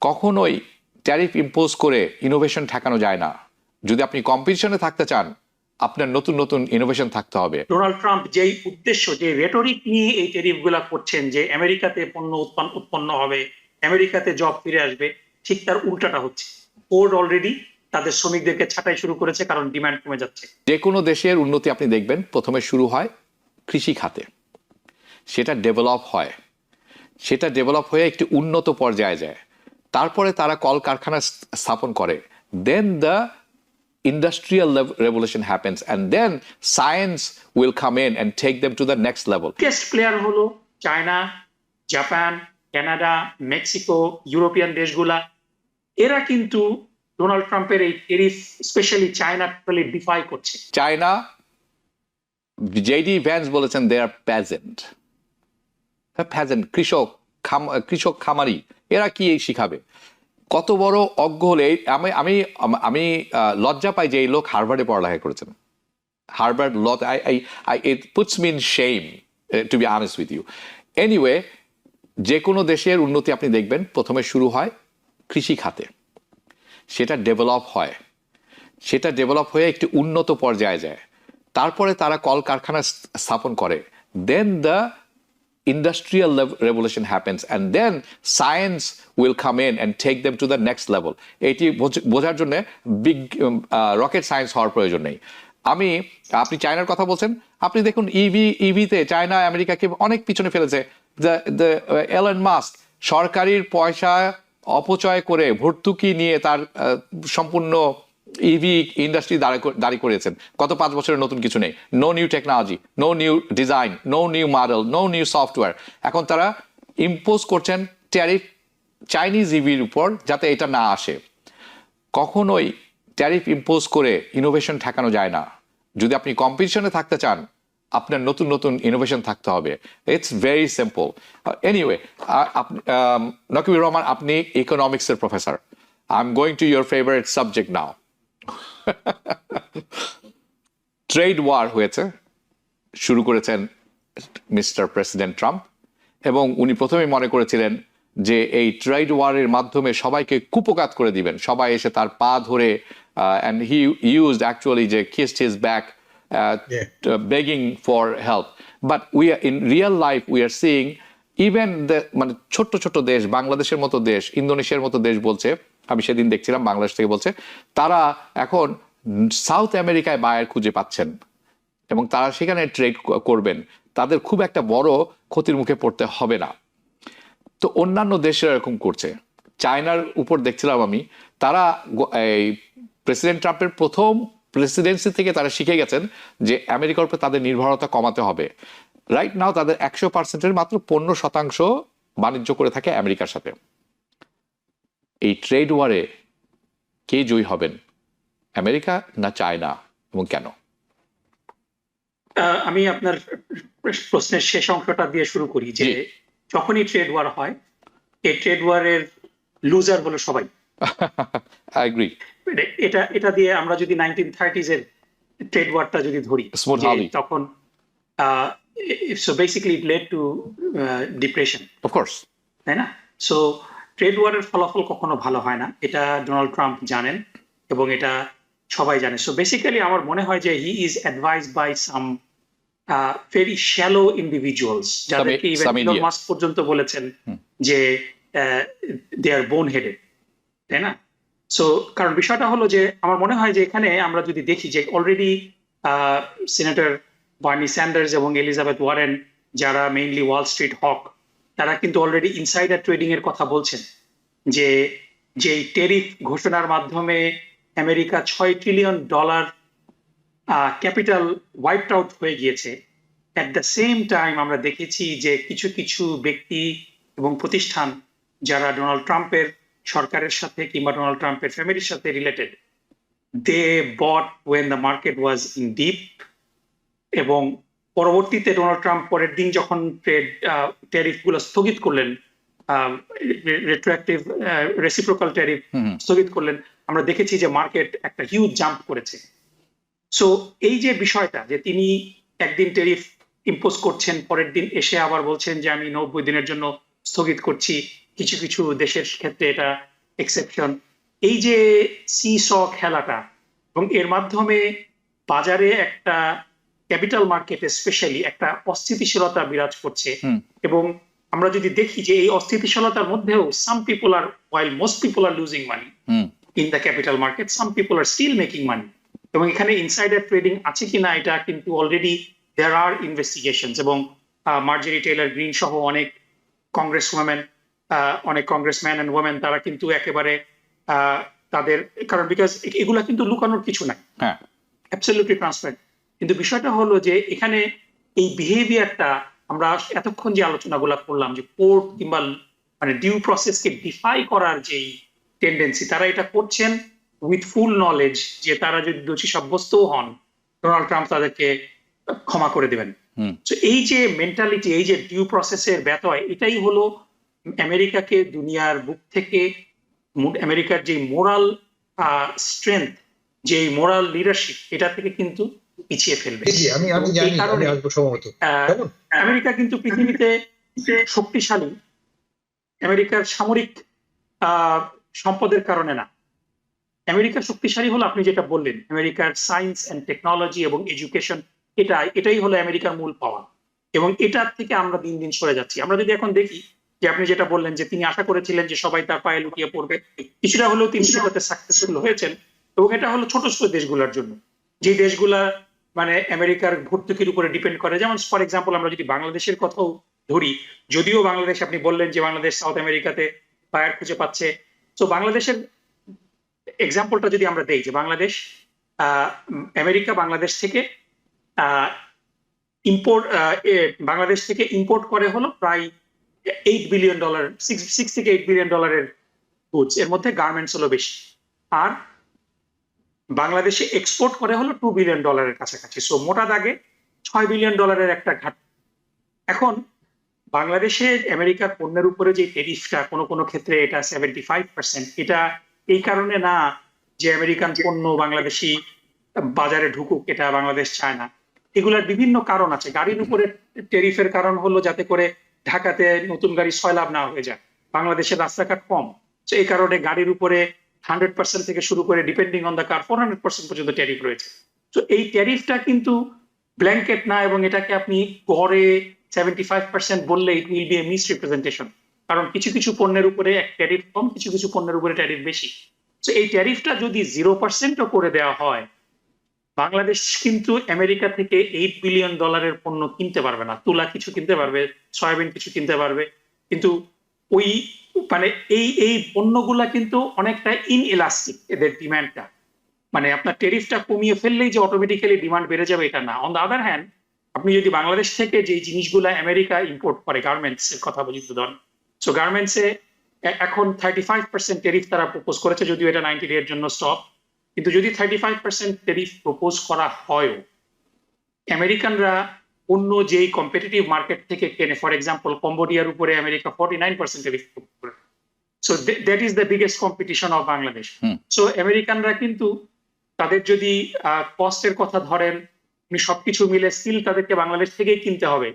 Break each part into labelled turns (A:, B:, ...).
A: কখনোই tariff impose করে innovation ঠেকানো যায় না। যদি আপনি কম্পিটিশনে থাকতে চান, আপনার নতুন নতুন ইনোভেশন থাকতে হবে।
B: ডোনাল্ড ট্রাম্প যেই উদ্দেশ্য, যে রেটরিক নিয়ে এই ট্যারিফ গুলা করছেন, যে আমেরিকাতে পণ্য উৎপন্ন হবে, আমেরিকাতে জব ফিরে আসবে, ঠিক তার উল্টাটা হচ্ছে। ফোর্ড অলরেডি তাদের শ্রমিকদেরকে ছাঁটাই শুরু করেছে, কারণ ডিমান্ড কমে যাচ্ছে।
A: যে কোনো দেশের উন্নতি আপনি দেখবেন প্রথমে শুরু হয় কৃষি খাতে, সেটা ডেভেলপ হয়, সেটা ডেভেলপ হয়ে একটি উন্নত পর্যায়ে যায়, তারপরে তারা কলকারখানা স্থাপন করে, দেন the industrial revolution happens, and then science will come in and take them to the next level.
B: Biggest player হলো China, Japan, Canada, Mexico, European দেশগুলা। এরা কিন্তু ডোনাল্ড ট্রাম্পের এই tariff, specially China, totally defy করছে।
A: চায়না, জেডি ভ্যান্স বলেছেন they R pageant, কৃষক খামারি, এরা কি এই শিখাবে? কত বড় অজ্ঞ হলে আমি আমি আমি লজ্জা পাই যে এই লোক হার্ভার্ডে পড়ালেখা করেছেন। Harvard law, it puts me in shame to be honest with you. Anyway, যে কোনো দেশের উন্নতি আপনি দেখবেন প্রথমে শুরু হয় কৃষি খাতে, সেটা ডেভেলপ হয়, সেটা ডেভেলপ হয়ে একটি উন্নত পর্যায়ে যায়, তারপরে তারা কলকারখানা স্থাপন করে, দেন the industrial revolution happens, and then science will come in and take them to the next level. এটি বোঝার জন্য বিগ রকেট সায়েন্স হওয়ার প্রয়োজন নেই। আপনি চায়নার কথা বলছেন, আপনি দেখুন ইভিতে চায়না আমেরিকাকে অনেক পিছনে ফেলেছে। এলন মাস্ক সরকারির পয়সা অপচয় করে ভর্তুকি নিয়ে তার সম্পূর্ণ ইভি ইন্ডাস্ট্রি দাঁড়ি করিয়েছেন। গত 5 বছরের নতুন কিছু নেই, no new technology, no new design, no new model, no new software. এখন তারা ইম্পোজ করছেন ট্যারিফ চাইনিজ ইভির উপর, যাতে এটা না আসে। কখনোই ট্যারিফ ইম্পোজ করে ইনোভেশন ঠেকানো যায় না। যদি আপনি কম্পিটিশনে থাকতে চান, আপনার নতুন নতুন ইনোভেশন থাকতে হবে। It's very simple. Anyway, Nakibur Rahman, আপনি ইকোনমিক্সের professor. I am going to your favourite subject now. Trade war হয়েছে, শুরু করেছেন মিস্টার প্রেসিডেন্ট ট্রাম্প, এবং উনি প্রথমেই মনে করেছিলেন যে এই ট্রেড ওয়ারের মাধ্যমে সবাইকে কুপকাত করে দিবেন, সবাই এসে তার পা ধরে, and he used actually যে kissed his back, begging for help. But we are in real life we are seeing even the মানে ছোট ছোট দেশ, বাংলাদেশের মতো দেশ, ইন্দোনেশিয়ার মতো দেশ বলছে, আমি সেদিন দেখছিলাম বাংলাদেশ থেকে বলছে, তারা এখন সাউথ আমেরিকায় বায়ার খুঁজে পাচ্ছেন এবং তারা সেখানে ট্রেড করবেন, তাদের খুব একটা বড় ক্ষতির মুখে পড়তে হবে না। তো অন্যান্য দেশেরা এরকম করছে। চায়নার উপর দেখছিলাম আমি, তারা এই প্রেসিডেন্ট ট্রাম্পের প্রথম প্রেসিডেন্সি থেকে তারা শিখে গেছেন যে আমেরিকার উপর তাদের নির্ভরতা কমাতে হবে। রাইট নাও তাদের 100%-এর মাত্র 15% বাণিজ্য করে থাকে আমেরিকার সাথে। এই ট্রেড ওয়ারে কে জয়ী হবেন, আমেরিকা না চায়না, এবং কেন?
B: আমি আপনার প্রশ্নের শেষ অংশটা দিয়ে শুরু করি, যে যখনই ট্রেড ওয়ার হয়, এই ট্রেড ওয়ারের লুজার হলো সবাই।
A: I agree.
B: এটা দিয়ে আমরা যদি 1930s এর ট্রেড ওয়ারটা যদি ধরি, তখন so basically it led to depression,
A: of course,
B: তাই না? সো ট্রেড ওয়ারের ফলাফল কখনো ভালো হয় না, এটা ডোনাল্ড ট্রাম্প জানেন এবং এটা সবাই জানে। সো বেসিক্যালি আমার মনে হয় যে he is advised by some very shallow individuals, যাদেরকে ইভেন ইলন মাস্ক পর্যন্ত বলেছেন যে দে আর বোন হেডেড, তাই না? সো কারণ বিষয়টা হলো যে আমার মনে হয় যে এখানে আমরা যদি দেখি যে অলরেডি সিনেটর বার্নি স্যান্ডার্স এবং এলিজাবেথ ওয়ারেন, যারা মেইনলি ওয়াল স্ট্রিট হক, তারা কিন্তু অলরেডি ইনসাইডার ট্রেডিং এর কথা বলছেন, যে ট্যারিফ ঘোষণার মাধ্যমে America $6 trillion capital wiped out হয়ে গিয়েছে। অ্যাট দ্য সেম টাইম আমরা দেখেছি যে কিছু কিছু ব্যক্তি এবং প্রতিষ্ঠান যারা ডোনাল্ড ট্রাম্পের সরকারের সাথে কিংবা ডোনাল্ড ট্রাম্পের ফ্যামিলির সাথে related, they bought when the market was in dip, এবং পরবর্তীতে ডোনাল্ড ট্রাম্প পরের দিন যখন ট্যারিফ গুলো স্থগিত করলেন, রেট্রোঅ্যাক্টিভ রেসিপ্রোকাল ট্যারিফ স্থগিত করলেন, আমরা দেখেছি যে মার্কেট একটা হিউজ জাম্প করেছে। সো এই যে বিষয়টা, যে তিনি একদিন ট্যারিফ ইম্পোজ করছেন, পরের দিন এসে আবার বলছেন যে আমি 90 দিনের জন্য স্থগিত করছি, কিছু কিছু দেশের ক্ষেত্রে এটা এক্সেপশন, এই যে সি-স খেলাটা, এবং এর মাধ্যমে বাজারে একটা ক্যাপিটাল মার্কেটে স্পেশালি একটা অস্থিতিশীলতা বিরাজ করছে। এবং আমরা যদি দেখি যে এই অস্থিতিশীলতার মধ্যেও some people R, while most people are losing money in the capital market, some people are still making money. এবং এখানে ইনসাইডার ট্রেডিং আছে কিনা এটা কিন্তু অলরেডি দেয়ার আর ইনভেস্টিগেশনস, এবং মার্জেরি টেইলর গ্রিন সহ অনেক কংগ্রেস ওয়ামেন, অনেক কংগ্রেসম্যান এন্ড ওয়ামেন, তারা কিন্তু একেবারে তাদের, কারণ বিকজ এগুলা কিন্তু লুকানোর কিছু নাই, অ্যাবসলিউটলি ট্রান্সপারেন্ট। কিন্তু বিষয়টা হলো যে এখানে এই বিহেভিয়ারটা, আমরা এতক্ষণ যে আলোচনাগুলো করলাম যে কোর্ট কিংবা মানে ডিউ প্রসেসকে ডিফাই করার যেই টেন্ডেন্সি, তারা এটা করছেন উইথ ফুল নলেজ যে তারা যদি দোষী সাব্যস্তও হন, ডোনাল্ড ট্রাম্প তাদেরকে ক্ষমা করে দেবেন। তো এই যে মেন্টালিটি, এই যে ডিউ প্রসেসের ব্যতয়, এটাই হলো আমেরিকাকে দুনিয়ার বুক থেকে, আমেরিকার যে মোরাল স্ট্রেংথ, যে মোরাল লিডারশিপ, এটা থেকে কিন্তু পিছিয়ে ফেলবে। এই কারণে আমেরিকা কিন্তু পৃথিবীতে শক্তিশালী আমেরিকার সামরিক সম্পদের কারণে না, আমেরিকা শক্তিশালী হলো আপনি যেটা বললেন, আমেরিকার সায়েন্স এন্ড টেকনোলজি এবং এডুকেশন, এটাই হলো আমেরিকার মূল পাওয়া। এবং এটার থেকে আমরা দিন দিন সরে যাচ্ছি। আমরা যদি এখন দেখি যে আপনি যেটা বললেন যে তিনি আশা করেছিলেন যে সবাই তার পায়ে লুটিয়ে পড়বে, কিছুটা হলেও তিনি সেটাতে সাকসেসফুল হয়েছেন। এবং এটা হলো ছোট ছোট দেশগুলোর জন্য, যে দেশগুলা মানে আমেরিকার ভর্তুকির উপরে ডিপেন্ড করে। যেমন ফর এক্সাম্পল আমরা যদি বাংলাদেশের কথাও ধরি, যদিও বাংলাদেশ, আপনি বললেন যে বাংলাদেশ সাউথ আমেরিকাতে বায়ার খুঁজে পাচ্ছে, তো বাংলাদেশের এক্সাম্পলটা যদি আমরা দেই যে বাংলাদেশ, আমেরিকা বাংলাদেশ থেকে বাংলাদেশ থেকে ইম্পোর্ট করে হলো প্রায় $8 বিলিয়ন, 6 থেকে $8 বিলিয়ন গুডস, এর মধ্যে গার্মেন্টস হলো বেশি। আর বাংলাদেশে এক্সপোর্ট করে হলো $2 বিলিয়ন কাছাকাছি। সো মোটা দাগে $6 বিলিয়ন একটা ঘাটতি। এখন বাংলাদেশে আমেরিকার পণ্যের উপরে যে টেরিফটা, কোনো কোনো ক্ষেত্রে এটা 75%, এটা এই কারণে না যে আমেরিকান পণ্য বাংলাদেশি বাজারে ঢুকুক, এটা বাংলাদেশ চায় না। এগুলার বিভিন্ন কারণ আছে। গাড়ির উপরে টেরিফের কারণ হলো যাতে করে ঢাকাতে নতুন গাড়ি সয়লাভ না হয়ে যায়, বাংলাদেশের রাস্তাঘাট কম, তো এই কারণে গাড়ির উপরে 100% থেকে শুরু করে ডিপেন্ডিং অন দ্য কার 400% পর্যন্ত ট্যারিফ রয়েছে। তো এই ট্যারিফটা কিন্তু ব্ল্যাঙ্কেট না, এবং এটাকে আপনি গড়ে 75% বললে it will B A miss representation, কারণ কিছু কিছু পণ্যের উপরে ট্যারিফ কম, কিছু কিছু পণ্যের উপরে ট্যারিফ বেশি। তো এই ট্যারিফটা যদি 0%ও করে দেওয়া হয়, বাংলাদেশ কিন্তু আমেরিকা থেকে $8 বিলিয়ন পণ্য কিনতে পারবে না। তুলা কিছু কিনতে পারবে, সয়াবিন কিছু কিনতে পারবে, কিন্তু ওই মানে এই পণ্যগুলা কিন্তু অনেকটা ইনএলাস্টিক, এদের ডিমান্ডটা। মানে আপনার ট্যারিফটা কমিয়ে ফেললেই যে অটোমেটিক্যালি ডিমান্ড বেড়ে যাবে এটা না। অন দ্য আদার হ্যান্ড, আপনি যদি বাংলাদেশ থেকে যে জিনিসগুলা আমেরিকা ইম্পোর্ট করে, গার্মেন্টস এর কথা বলি তো ধরেন, সো গার্মেন্টসে এখন 35% ট্যারিফ তারা প্রপোজ করেছে, যদিও এটা 90 ডে এর জন্য স্টপ। কিন্তু যদি 35% ট্যারিফ প্রপোজ করা হয়, আমেরিকানরা অন্য যেই কম্পিটিটিভ মার্কেট থেকে কেনে, ফর এক্সাম্পল কম্বোডিয়ার উপরে আমেরিকা 49% ট্যারিফ প্রপোজ করে। So that is the biggest competition of Bangladesh. So আমেরিকানরা কিন্তু তাদের যদি কস্টের কথা ধরেন, সবকিছু মিলে স্টিল তাদেরকে বাংলাদেশ থেকেই কিনতে হবে,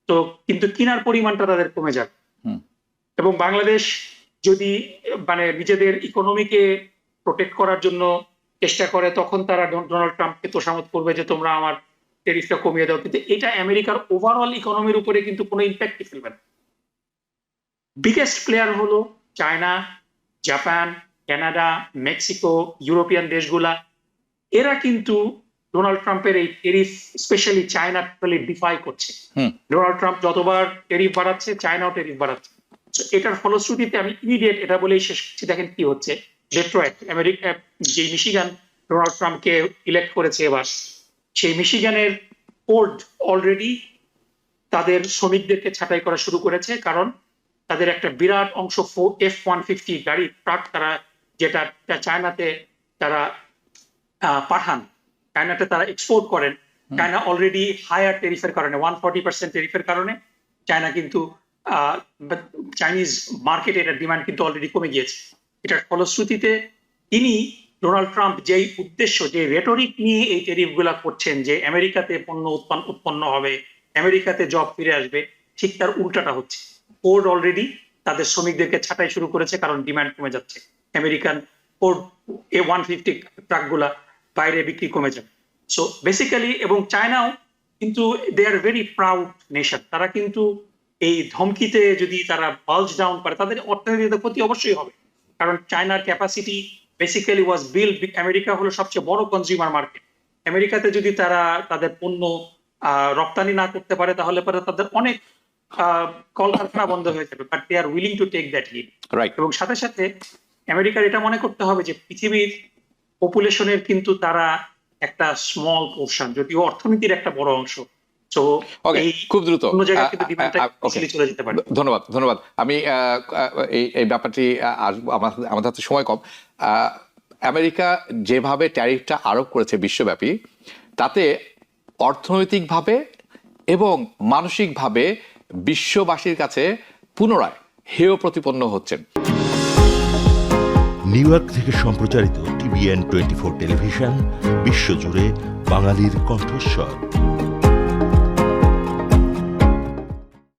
B: তো কিন্তু কেনার পরিমাণটা তাদের কমে যাবে। এবং বাংলাদেশ যদি মানে নিজেদের ইকোনমিকে প্রোটেক্ট করার জন্য চেষ্টা করে, তখন তারা ডোনাল্ড ট্রাম্পকে তোষামত করবে যে তোমরা আমার ট্যারিফটা কমিয়ে দাও, কিন্তু এটা আমেরিকার ওভারঅল ইকোনমির উপরে কিন্তু কোনো ইম্প্যাক্ট ফেলবে না। বিগেস্ট প্লেয়ার হলো China, Japan, Canada, Mexico, European দেশগুলা, এরা কিন্তু ডোনাল্ড ট্রাম্পের এই tariff, specially China, totally defy করছে। ডোনাল্ড ট্রাম্প যতবার ট্যারিফ বাড়াচ্ছে, চায়নাও ট্যারিফ বাড়াচ্ছে। এটার ফলশ্রুতিতে আমি ইমিডিয়েট এটা বলেই শেষ করছি, দেখেন কি হচ্ছে। ডেট্রয়েট, আমেরিকা, যে মিশিগান ডোনাল্ড ট্রাম্পকে ইলেক্ট করেছে এবার, সেই মিশিগানের পোর্ট অলরেডি তাদের শ্রমিকদেরকে ছাঁটাই করা শুরু করেছে, কারণ তাদের একটা বিরাট অংশ F-150 গাড়ি, ট্রাক, তারা যেটা চায়নাতে তারা পাঠান, চায়নাতে তারা এক্সপোর্ট করেন। চায়না অলরেডি হায়ার ট্যারিফের কারণে, 140% ট্যারিফের কারণে চায়না কিন্তু চাইনিজ মার্কেটে এটার ডিমান্ড কিন্তু অলরেডি কমে গিয়েছে। এটার ফলশ্রুতিতে তিনি, ডোনাল্ড ট্রাম্প, যেই উদ্দেশ্য, যে রেটরিক নিয়ে এই ট্যারিফ গুলা করছেন, যে আমেরিকাতে পণ্য উৎপন্ন হবে, আমেরিকাতে জব ফিরে আসবে, ঠিক তার উল্টাটা হচ্ছে। ফোর্ড অলরেডি তাদের শ্রমিকদেরকে ছাঁটাই শুরু করেছে, কারণ ডিমান্ড কমে যাচ্ছে। আমেরিকান ফোর্ড A150 ট্রাকগুলা বাইরে বিক্রি কমে যাবে। সো বেসিক্যালি, এবং চায়নাও কিন্তু দে আর ভেরি প্রাউড নেশন। তারা কিন্তু এই ধমকিতে যদি তারা বাল্জ ডাউন করে, তাদের অর্থনীতিতে ক্ষতি অবশ্যই হবে। কারণ চায়নার capacity basically was build, America হলো সবচেয়ে বড় কনজিউমার মার্কেট। আমেরিকাতে যদি তারা তাদের পণ্য রপ্তানি না করতে পারে, তাহলে পরে তাদের অনেক কলকারখানা বন্ধ হয়ে যাবে। But they are willing to take that hit.
A: Right.
B: এবং সাথে সাথে আমেরিকার এটা মনে করতে হবে যে পৃথিবীর পপুলেশনের কিন্তু তারা একটা স্মল পোর্শন, যদিও অর্থনীতির একটা বড় অংশ। সো
A: ওকে,
B: এই
A: খুব দ্রুত
B: অন্য জায়গায় কিন্তু ডিমান্ডটা
A: ওকে,
B: চলে যেতে পারে।
A: ধন্যবাদ ধন্যবাদ। আমি এই ব্যাপারটি আসবো, আমাদের হাতে সময় কম। আমেরিকা যেভাবে ট্যারিফটা আরোপ করেছে বিশ্বব্যাপী, তাতে অর্থনৈতিকভাবে এবং মানসিকভাবে বিশ্ববাসীর কাছে পুনরায় হেয় প্রতিপন্ন হচ্ছেন।
C: নিউ ইয়র্ক থেকে সম্প্রচারিত TVN 24 টেলিভিশন, বিশ্বজুড়ে বাঙালির কণ্ঠস্বর।